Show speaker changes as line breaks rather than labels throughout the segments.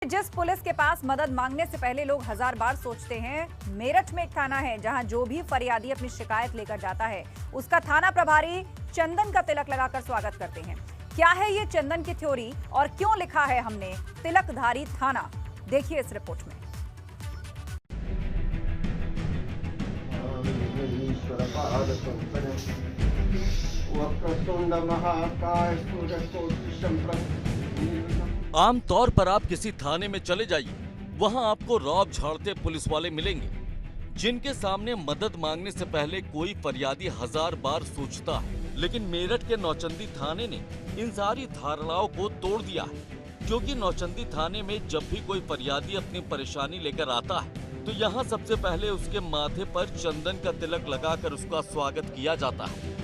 जिस पुलिस के पास मदद मांगने से पहले लोग 1000 बार सोचते हैं, मेरठ में एक थाना है जहां जो भी फरियादी अपनी शिकायत लेकर जाता है उसका थाना प्रभारी चंदन का तिलक लगाकर स्वागत करते हैं। क्या है ये चंदन की थ्योरी और क्यों लिखा है हमने तिलकधारी थाना, देखिए इस रिपोर्ट में।
आमतौर पर आप किसी थाने में चले जाइए, वहां आपको रौब झाड़ते पुलिस वाले मिलेंगे जिनके सामने मदद मांगने से पहले कोई फरियादी 1000 बार सोचता है। लेकिन मेरठ के नौचंदी थाने ने इन सारी धारणाओं को तोड़ दिया है, क्योंकि नौचंदी थाने में जब भी कोई फरियादी अपनी परेशानी लेकर आता है तो यहाँ सबसे पहले उसके माथे पर चंदन का तिलक लगाकर उसका स्वागत किया जाता है।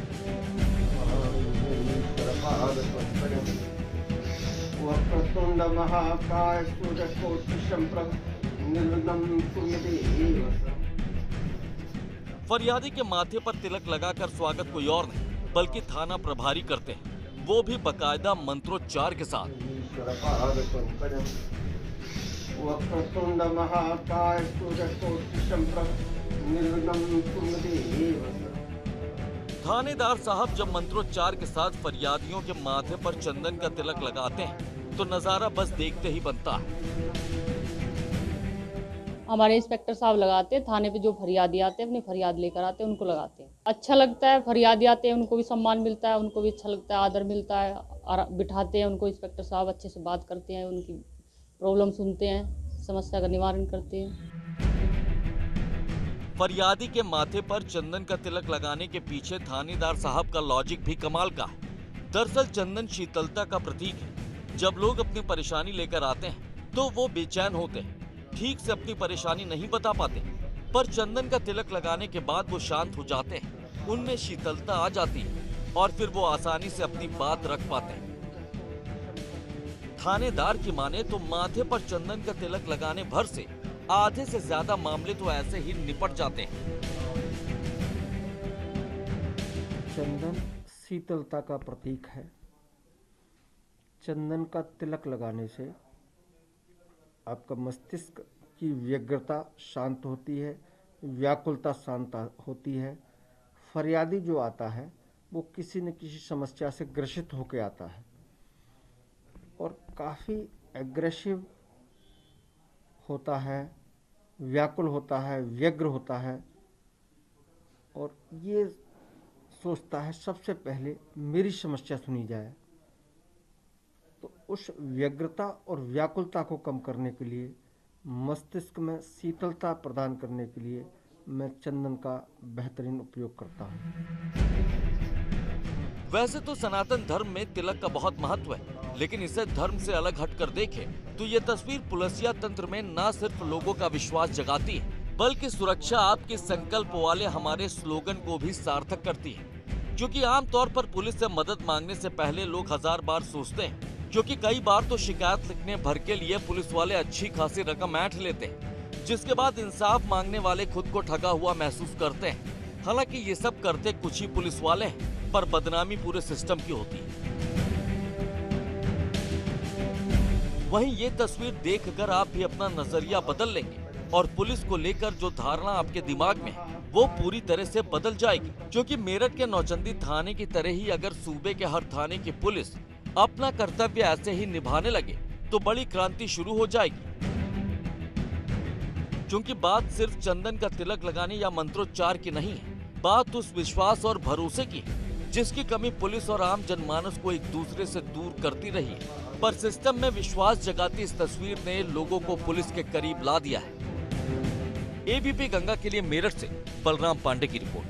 फरियादी के माथे पर तिलक लगाकर स्वागत कोई और नहीं बल्कि थाना प्रभारी करते हैं, वो भी बकायदा मंत्रोच्चार के साथ। थानेदार साहब जब मंत्रोच्चार के साथ फरियादियों के माथे पर चंदन का तिलक लगाते हैं तो नजारा बस देखते ही बनता है।
हमारे इंस्पेक्टर साहब लगाते हैं, थाने पे जो फरियादी आते हैं अपनी फरियाद लेकर आते हैं उनको लगाते हैं। अच्छा लगता है, फरियादी आते हैं उनको भी सम्मान मिलता है, उनको भी अच्छा लगता है, आदर मिलता है और बिठाते हैं उनको। इंस्पेक्टर साहब अच्छे से बात करते हैं, उनकी प्रॉब्लम सुनते हैं, समस्या का निवारण करते हैं।
फरियादी के माथे पर चंदन का तिलक लगाने के पीछे थानेदार साहब का लॉजिक भी कमाल का है। दरअसल चंदन शीतलता का प्रतीक है। जब लोग अपनी परेशानी लेकर आते हैं तो वो बेचैन होते हैं, ठीक से अपनी परेशानी नहीं बता पाते, पर चंदन का तिलक लगाने के बाद वो शांत हो जाते हैं, उनमें शीतलता आ जाती है और फिर वो आसानी से अपनी बात रख पाते हैं। थानेदार की माने तो माथे पर चंदन का तिलक लगाने भर से आधे से ज्यादा मामले तो ऐसे ही निपट जाते हैं।
चंदन शीतलता का प्रतीक है। चंदन का तिलक लगाने से आपका मस्तिष्क की व्यग्रता शांत होती है, व्याकुलता शांत होती है। फरियादी जो आता है वो किसी न किसी समस्या से ग्रसित होकर आता है और काफ़ी एग्रेसिव होता है, व्याकुल होता है, व्यग्र होता है और ये सोचता है सबसे पहले मेरी समस्या सुनी जाए। तो उस व्यग्रता और व्याकुलता को कम करने के लिए, मस्तिष्क में शीतलता प्रदान करने के लिए मैं चंदन का बेहतरीन उपयोग करता हूँ।
वैसे तो सनातन धर्म में तिलक का बहुत महत्व है, लेकिन इसे धर्म से अलग हटकर देखें तो ये तस्वीर पुलिसिया तंत्र में न सिर्फ लोगों का विश्वास जगाती है बल्कि सुरक्षा आपके संकल्प वाले हमारे स्लोगन को भी सार्थक करती है। क्योंकि आमतौर पर पुलिस से मदद मांगने से पहले लोग 1000 बार सोचते हैं, क्योंकि कई बार तो शिकायत लिखने भर के लिए पुलिस वाले अच्छी खासी रकम ऐंठ लेते हैं, जिसके बाद इंसाफ मांगने वाले खुद को ठगा हुआ महसूस करते हैं। हालांकि ये सब करते कुछ ही पुलिस वाले हैं, पर बदनामी पूरे सिस्टम की होती है। वहीं ये तस्वीर देखकर आप भी अपना नजरिया बदल लेंगे और पुलिस को लेकर जो धारणा आपके दिमाग में है वो पूरी तरह से बदल जाएगी। क्योंकि मेरठ के नौचंदी थाने की तरह ही अगर सूबे के हर थाने की पुलिस अपना कर्तव्य ऐसे ही निभाने लगे तो बड़ी क्रांति शुरू हो जाएगी। क्योंकि बात सिर्फ चंदन का तिलक लगाने या मंत्रोच्चार की नहीं है, बात उस विश्वास और भरोसे की है जिसकी कमी पुलिस और आम जनमानस को एक दूसरे से दूर करती रही है। पर सिस्टम में विश्वास जगाती इस तस्वीर ने लोगों को पुलिस के करीब ला दिया है। एबीपी गंगा के लिए मेरठ से बलराम पांडे की रिपोर्ट।